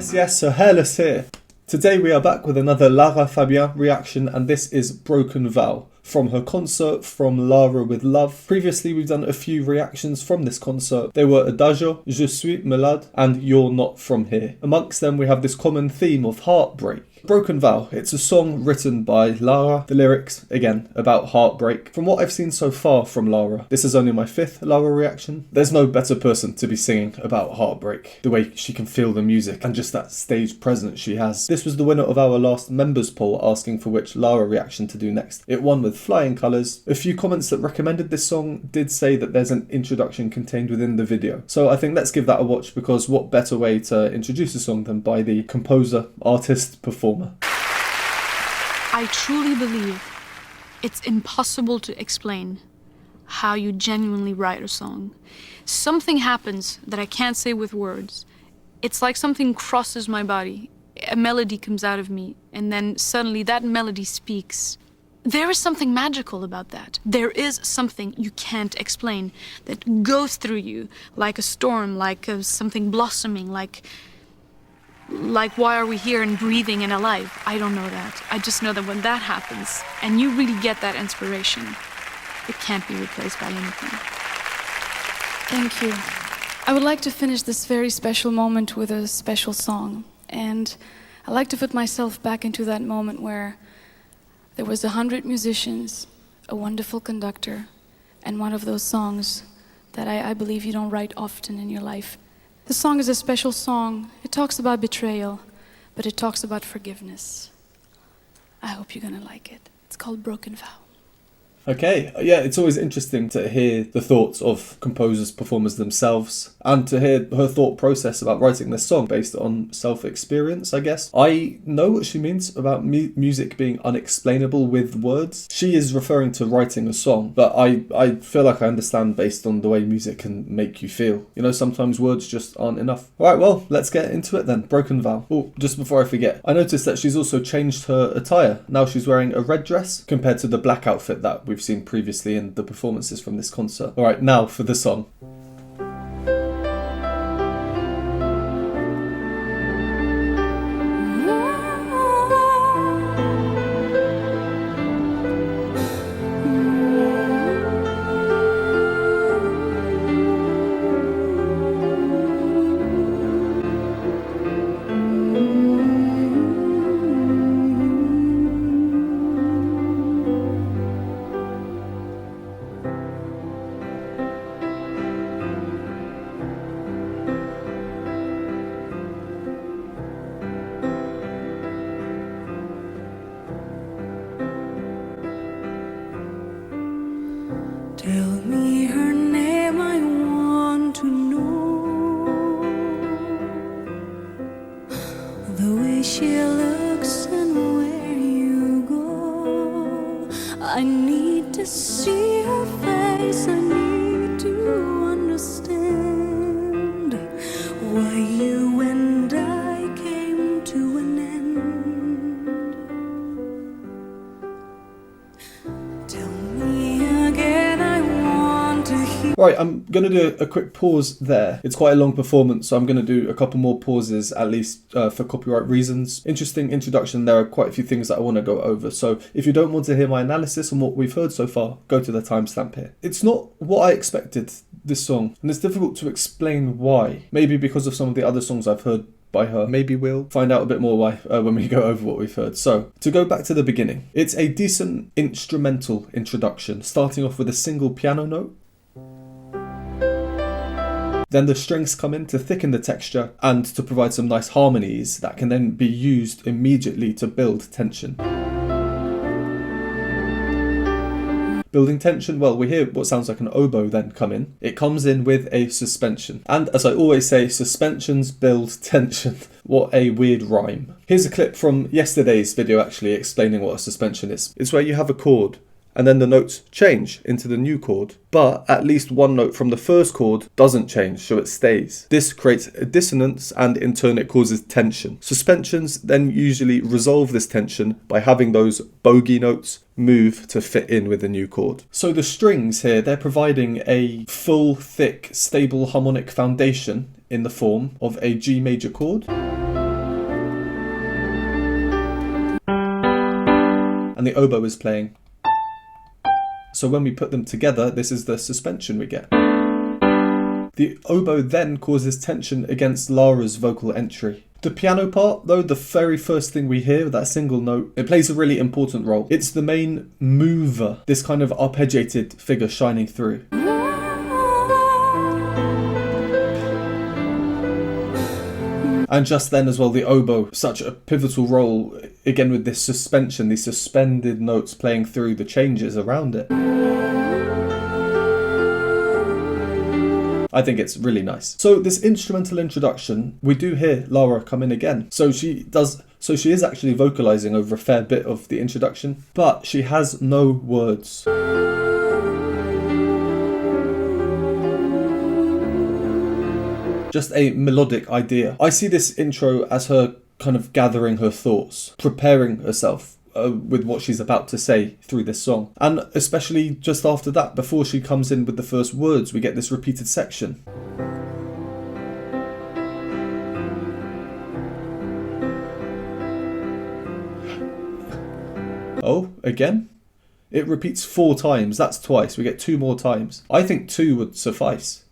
Yes, so Hairless here. Today we are back with another LARA FABIAN reaction, and this is Broken Vow from her concert from LARA with Love. Previously we've done a few reactions from this concert. They were Adagio, Je suis malade, and You're Not From Here. Amongst them we have this common theme of heartbreak. Broken Vow, it's a song written by LARA. The lyrics, again, about heartbreak. From what I've seen so far from LARA, this is only my 5th LARA reaction. There's no better person to be singing about heartbreak. The way she can feel the music and just that stage presence she has. This was the winner of our last members poll asking for which LARA reaction to do next. It won with flying colours. A few comments that recommended this song did say that there's an introduction contained within the video. So I think let's give that a watch, because what better way to introduce a song than by the composer, artist, performer. I truly believe it's impossible to explain how you genuinely write a song. Something happens that I can't say with words. It's like something crosses my body. A melody comes out of me, and then suddenly that melody speaks. There is something magical about that. There is something you can't explain that goes through you like a storm, like something blossoming, like why are we here and breathing and alive? I don't know that. I just know that when that happens and you really get that inspiration, it can't be replaced by anything. Thank you. I would like to finish this very special moment with a special song. And I like to put myself back into that moment where there was 100 musicians, a wonderful conductor, and one of those songs that I believe you don't write often in your life. The song is a special song. It talks about betrayal, but it talks about forgiveness. I hope you're gonna like it. It's called Broken Vow. Okay, yeah, it's always interesting to hear the thoughts of composers, performers themselves, and to hear her thought process about writing this song based on self-experience, I guess. I know what she means about music being unexplainable with words. She is referring to writing a song, but I feel like I understand based on the way music can make you feel. You know, sometimes words just aren't enough. Alright, well, let's get into it then. Broken Vow. Oh, just before I forget, I noticed that she's also changed her attire. Now she's wearing a red dress compared to the black outfit that we've seen previously in the performances from this concert. Alright, now for the song. Tell me her name, I want to know the way she looks and where you go. I need to see her face, I need to understand why you and I came to an end. Tell me again. Right, I'm going to do a quick pause there. It's quite a long performance, so I'm going to do a couple more pauses, at least for copyright reasons. Interesting introduction. There are quite a few things that I want to go over. So if you don't want to hear my analysis on what we've heard so far, go to the timestamp here. It's not what I expected, this song, and it's difficult to explain why. Maybe because of some of the other songs I've heard by her. Maybe we'll find out a bit more why when we go over what we've heard. So, to go back to the beginning, it's a decent instrumental introduction, starting off with a single piano note. Then the strings come in to thicken the texture and to provide some nice harmonies that can then be used immediately to build tension. Building tension, well, we hear what sounds like an oboe then come in. It comes in with a suspension. And as I always say, suspensions build tension. What a weird rhyme. Here's a clip from yesterday's video actually explaining what a suspension is. It's where you have a chord and then the notes change into the new chord, but at least one note from the first chord doesn't change, so it stays. This creates a dissonance and in turn it causes tension. Suspensions then usually resolve this tension by having those bogey notes move to fit in with the new chord. So the strings here, they're providing a full, thick, stable harmonic foundation in the form of a G major chord. and the oboe is playing. So when we put them together, this is the suspension we get. The oboe then causes tension against Lara's vocal entry. The piano part, though, the very first thing we hear, that single note, it plays a really important role. It's the main mover, this kind of arpeggiated figure shining through. And just then as well, the oboe, such a pivotal role, again with this suspension, these suspended notes playing through the changes around it. I think it's really nice. So this instrumental introduction, we do hear Lara come in again. So she is actually vocalizing over a fair bit of the introduction, but she has no words. Just a melodic idea. I see this intro as her kind of gathering her thoughts, preparing herself with what she's about to say through this song. And especially just after that, before she comes in with the first words, we get this repeated section. Oh, again? It repeats 4 times. That's twice. We get 2 more times. I think 2 would suffice.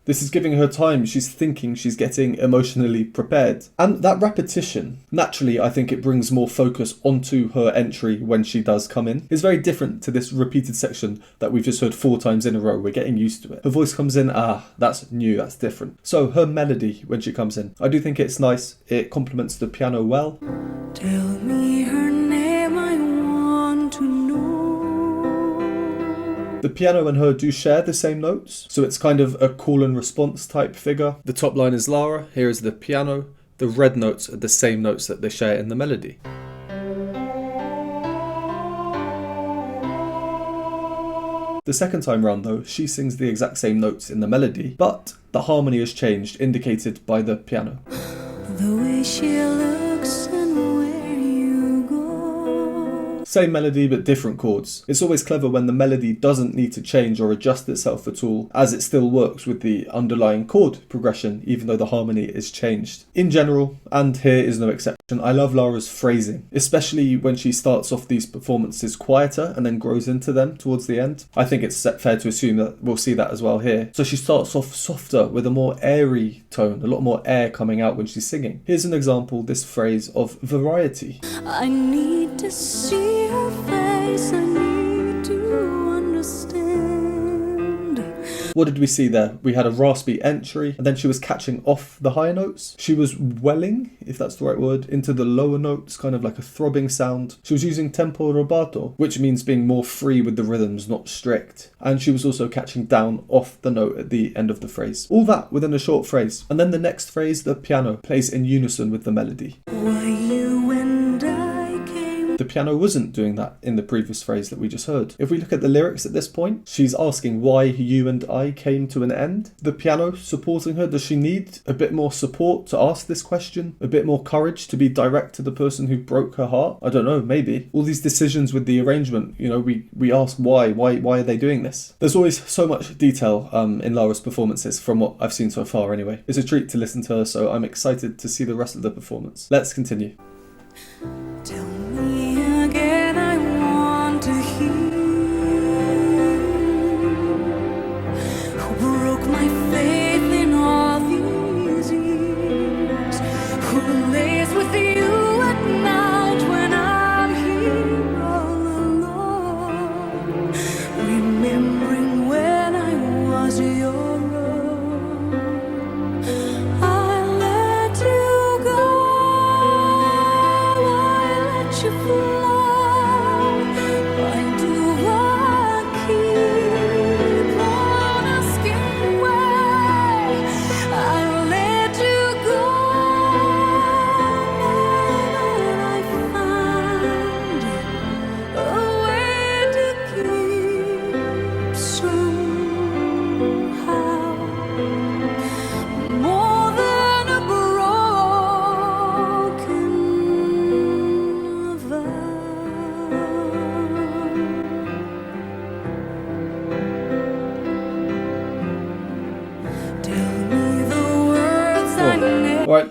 This is giving her time. She's thinking, she's getting emotionally prepared. And that repetition, naturally, I think it brings more focus onto her entry when she does come in. It's very different to this repeated section that we've just heard 4 times in a row. We're getting used to it. Her voice comes in, that's new, that's different. So her melody when she comes in, I do think it's nice. It complements the piano well. Tell me her name, I want to know. The piano and her do share the same notes, so it's kind of a call and response type figure. The top line is Lara, here is the piano. The red notes are the same notes that they share in the melody. The second time round though, she sings the exact same notes in the melody, but the harmony is changed, indicated by the piano. The way she looks and where you go. Same melody but different chords. It's always clever when the melody doesn't need to change or adjust itself at all, as it still works with the underlying chord progression even though the harmony is changed. In general, and here is no exception, I love Lara's phrasing, especially when she starts off these performances quieter and then grows into them towards the end. I think it's fair to assume that we'll see that as well here. So she starts off softer with a more airy tone, a lot more air coming out when she's singing. Here's an example, this phrase of variety. I need to see her face, I need to understand. What did we see there? We had a raspy entry, and then she was catching off the higher notes. She was welling, if that's the right word, into the lower notes, kind of like a throbbing sound. She was using tempo rubato, which means being more free with the rhythms, not strict. And she was also catching down off the note at the end of the phrase. All that within a short phrase. And then the next phrase, the piano, plays in unison with the melody. Why you and I came. The piano wasn't doing that in the previous phrase that we just heard. If we look at the lyrics at this point, she's asking why you and I came to an end. The piano supporting her, does she need a bit more support to ask this question? A bit more courage to be direct to the person who broke her heart? I don't know, maybe. All these decisions with the arrangement, we ask why are they doing this? There's always so much detail in Lara's performances from what I've seen so far anyway. It's a treat to listen to her, so I'm excited to see the rest of the performance. Let's continue. Tell me again, I want to hear. Who broke my faith in all these years? Who lays with you at night when I'm here all alone? Remembering when I was your own. I let you go. I let you fly. Why do I keep on asking why? I let you go. Now that I find a way to keep somehow more than a broken vow.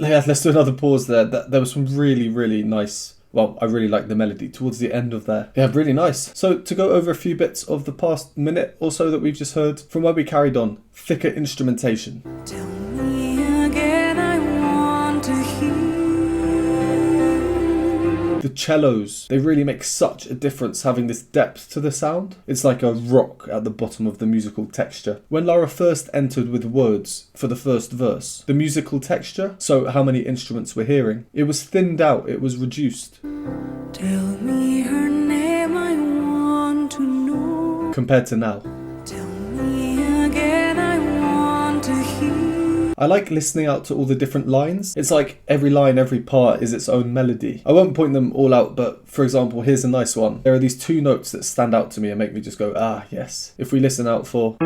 yeah, let's do another pause there. There was some really, really nice... Well, I really like the melody towards the end of there. Yeah, really nice. So to go over a few bits of the past minute or so that we've just heard, from where we carried on, thicker instrumentation. Tell me again, I want to hear. The cellos, they really make such a difference having this depth to the sound. It's like a rock at the bottom of the musical texture. When Lara first entered with words for the first verse, the musical texture, so how many instruments we're hearing, it was thinned out, it was reduced. Tell me her name, I want to know. Compared to now. Tell me again, I want to hear. I like listening out to all the different lines. It's like every line, every part is its own melody. I won't point them all out, but for example, here's a nice one. There are these two notes that stand out to me and make me just go, ah, yes. If we listen out for...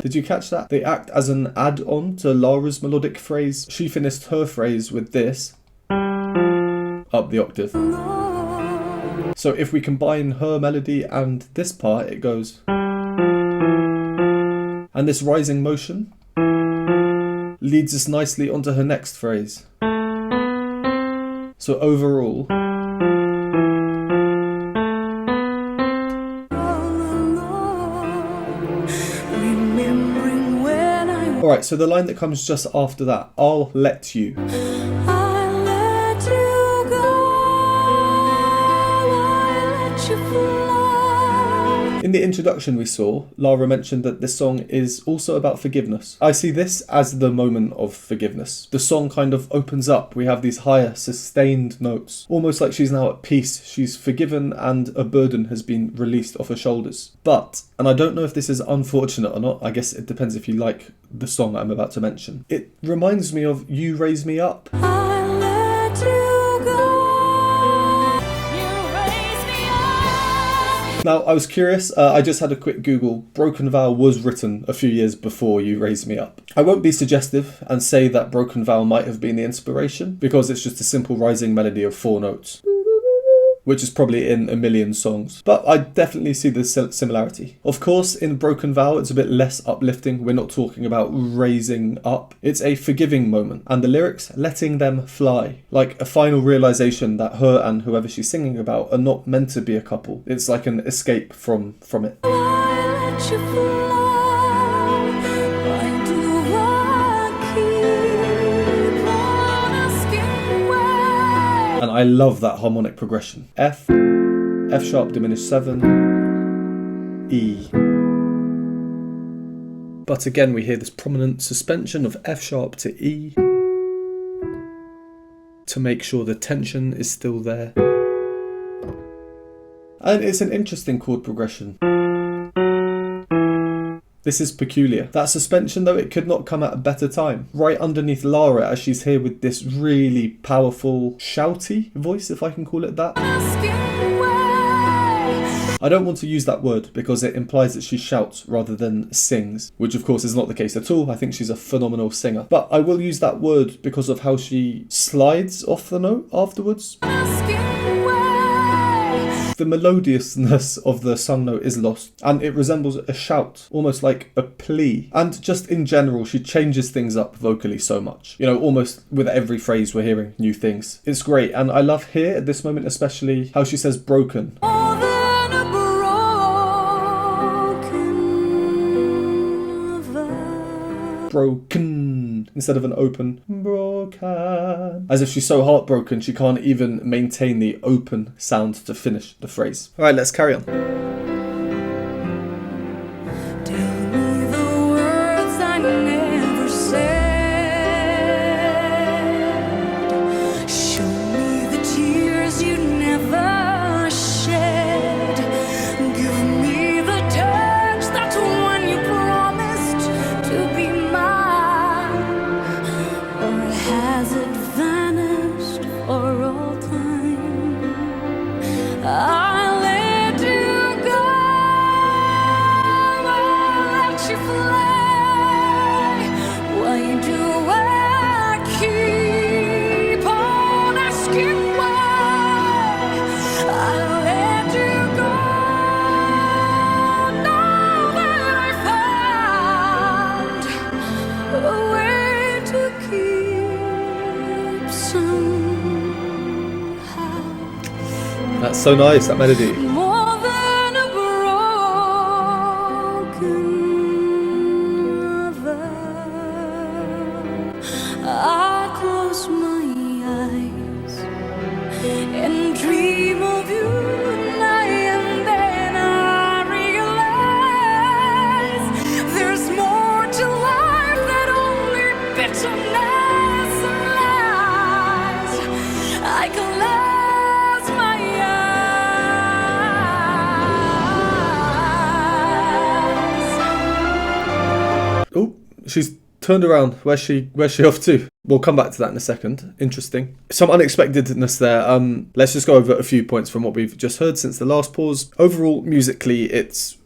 Did you catch that? They act as an add-on to Lara's melodic phrase. She finished her phrase with this, up the octave. So if we combine her melody and this part, it goes... And this rising motion leads us nicely onto her next phrase. So overall... Alright, so the line that comes just after that, I'll let you. I'll let you go, I'll let you fly. In the introduction we saw, Lara mentioned that this song is also about forgiveness. I see this as the moment of forgiveness. The song kind of opens up. We have these higher, sustained notes. Almost like she's now at peace. She's forgiven and a burden has been released off her shoulders. But, and I don't know if this is unfortunate or not, I guess it depends if you like the song I'm about to mention. It reminds me of You Raise Me Up. I'll let you go, you raise me up. Now, I was curious, I just had a quick Google. Broken Vow was written a few years before You Raise Me Up. I won't be suggestive and say that Broken Vow might have been the inspiration, because it's just a simple rising melody of 4 notes, which is probably in a million songs. But I definitely see the similarity. Of course, in Broken Vow, it's a bit less uplifting. We're not talking about raising up. It's a forgiving moment. And the lyrics, letting them fly. Like a final realization that her and whoever she's singing about are not meant to be a couple. It's like an escape from it. I'll let you fly. Why do I keep on asking why? And I love that harmonic progression. F, F sharp diminished 7, E. But again we hear this prominent suspension of F sharp to E to make sure the tension is still there. And it's an interesting chord progression. This is peculiar. That suspension though, it could not come at a better time. Right underneath Lara as she's here with this really powerful, shouty voice, if I can call it that. Asking why? I don't want to use that word because it implies that she shouts rather than sings, which of course is not the case at all. I think she's a phenomenal singer. But I will use that word because of how she slides off the note afterwards. Asking why? The melodiousness of the sung note is lost and it resembles a shout, almost like a plea. And just in general, she changes things up vocally so much. You know, almost with every phrase we're hearing new things. It's great, and I love here at this moment especially how she says broken. More than a broken vow. Broken instead of an open broken, as if she's so heartbroken she can't even maintain the open sound to finish the phrase. All right, let's carry on. Tell me the words I never said. Show me the tears you never shed. Give me the touch that's one you promised to be mine. Or has it vanished for all time? I'll let you go, I'll let you fly. Why do I keep on asking why? I'll let you go now that I somehow. That's so nice, that melody. More than a broken vow. I close my eyes and dream of you night, and then I realize there's more to life than only bitterness and lies. I close my eyes. Oh, she's turned around. Where's she off to? We'll come back to that in a second. Interesting. Some unexpectedness there. Let's just go over a few points from what we've just heard since the last pause. Overall, musically, it's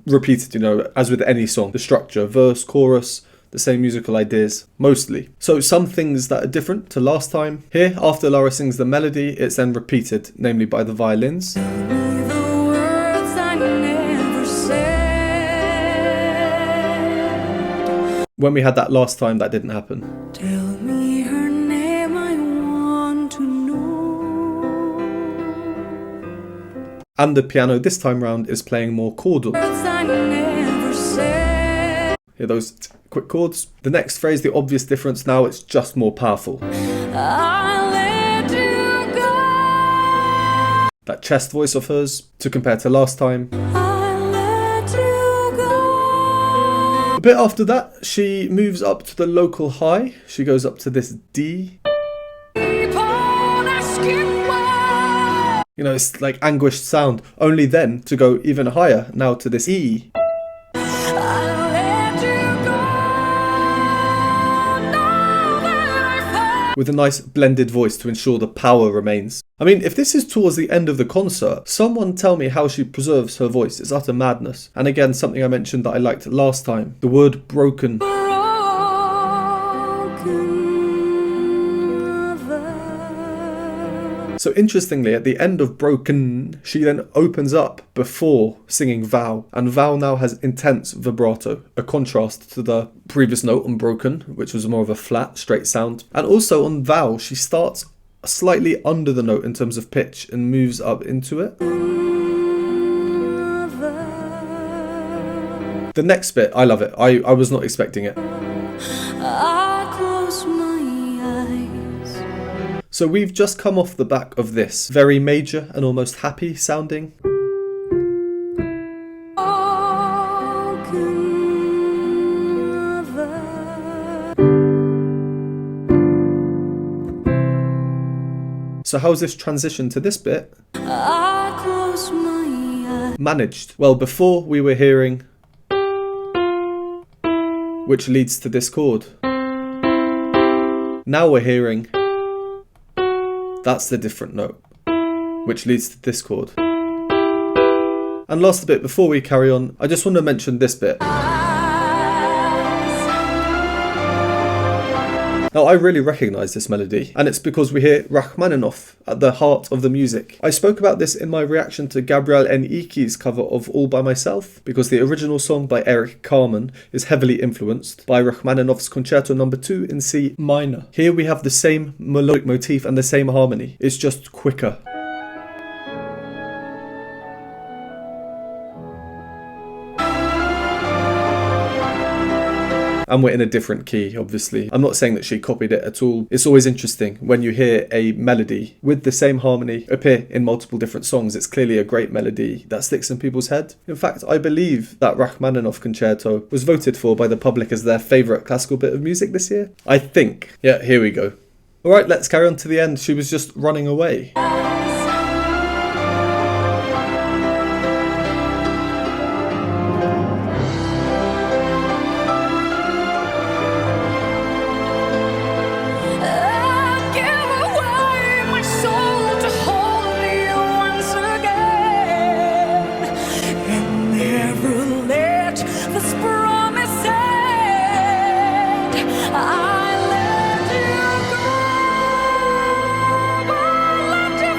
repeated, you know, as with any song. The structure, verse, chorus, the same musical ideas, mostly. So some things that are different to last time. Here, after Lara sings the melody, it's then repeated, namely by the violins. The words I never said. When we had that last time, that didn't happen. Tell me her name, I want to know. And the piano this time round is playing more chordal. Words I never said. Hear those quick chords? The next phrase, the obvious difference, now it's just more powerful. I let you go. That chest voice of hers, to compare to last time. I let you go. A bit after that, she moves up to the local high. She goes up to this D. Keep on asking why. You know, it's like anguished sound. Only then to go even higher, now to this E. I let you go. Now that I found. With a nice blended voice to ensure the power remains. I mean, if this is towards the end of the concert, someone tell me how she preserves her voice. It's utter madness. And again, something I mentioned that I liked last time. The word broken. So interestingly, at the end of Broken, she then opens up before singing VOW, and VOW now has intense vibrato, a contrast to the previous note on Broken, which was more of a flat, straight sound. And also on VOW, she starts slightly under the note in terms of pitch and moves up into it. The next bit, I love it. I was not expecting it. I close my eyes. So we've just come off the back of this, very major and almost happy sounding. So how's this transition to this bit? I close my eyes. Managed. Well, before we were hearing, which leads to this chord. Now we're hearing, that's the different note, which leads to this chord. And last bit, before we carry on, I just want to mention this bit. Now, I really recognise this melody, and it's because we hear Rachmaninoff at the heart of the music. I spoke about this in my reaction to Gabriel Henrique's cover of All By Myself, because the original song by Eric Carmen is heavily influenced by Rachmaninoff's Concerto No. 2 in C minor. Here we have the same melodic motif and the same harmony, it's just quicker. And we're in a different key, obviously. I'm not saying that she copied it at all. It's always interesting when you hear a melody with the same harmony appear in multiple different songs. It's clearly a great melody that sticks in people's head. In fact, I believe that Rachmaninoff concerto was voted for by the public as their favourite classical bit of music this year. I think. Yeah, here we go. Alright, let's carry on to the end. She was just running away. I let you go, but let you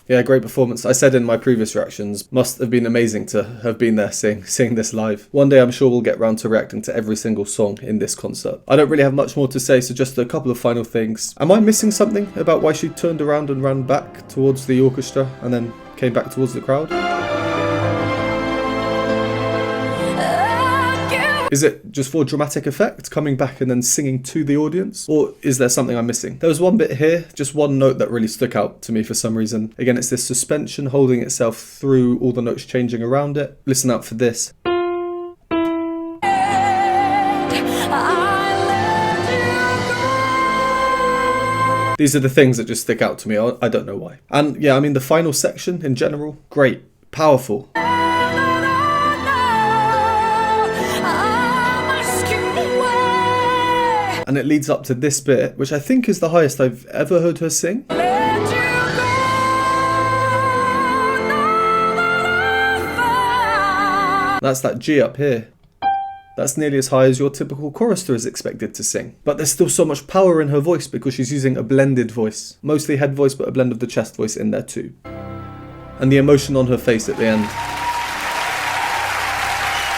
Yeah, great performance. I said in my previous reactions, must have been amazing to have been there seeing this live. One day I'm sure we'll get round to reacting to every single song in this concert. I don't really have much more to say, so just a couple of final things. Am I missing something about why she turned around and ran back towards the orchestra and then came back towards the crowd? Is it just for dramatic effect, coming back and then singing to the audience? Or is there something I'm missing? There was one bit here, just one note that really stuck out to me for some reason. Again, it's this suspension holding itself through all the notes changing around it. Listen out for this. These are the things that just stick out to me. I don't know why. And yeah, I mean, the final section in general, great, powerful. And it leads up to this bit, which I think is the highest I've ever heard her sing. That's that G up here. That's nearly as high as your typical chorister is expected to sing. But there's still so much power in her voice because she's using a blended voice. Mostly head voice, but a blend of the chest voice in there too. And the emotion on her face at the end.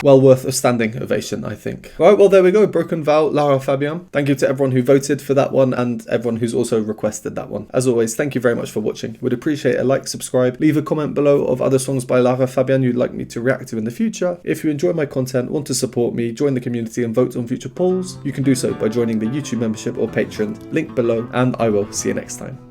Well worth a standing ovation, I think. Alright, well there we go, Broken Vow, LARA FABIAN. Thank you to everyone who voted for that one and everyone who's also requested that one. As always, thank you very much for watching. Would appreciate a like, subscribe, leave a comment below of other songs by LARA FABIAN you'd like me to react to in the future. If you enjoy my content, want to support me, join the community and vote on future polls, you can do so by joining the YouTube membership or Patreon, link below, and I will see you next time.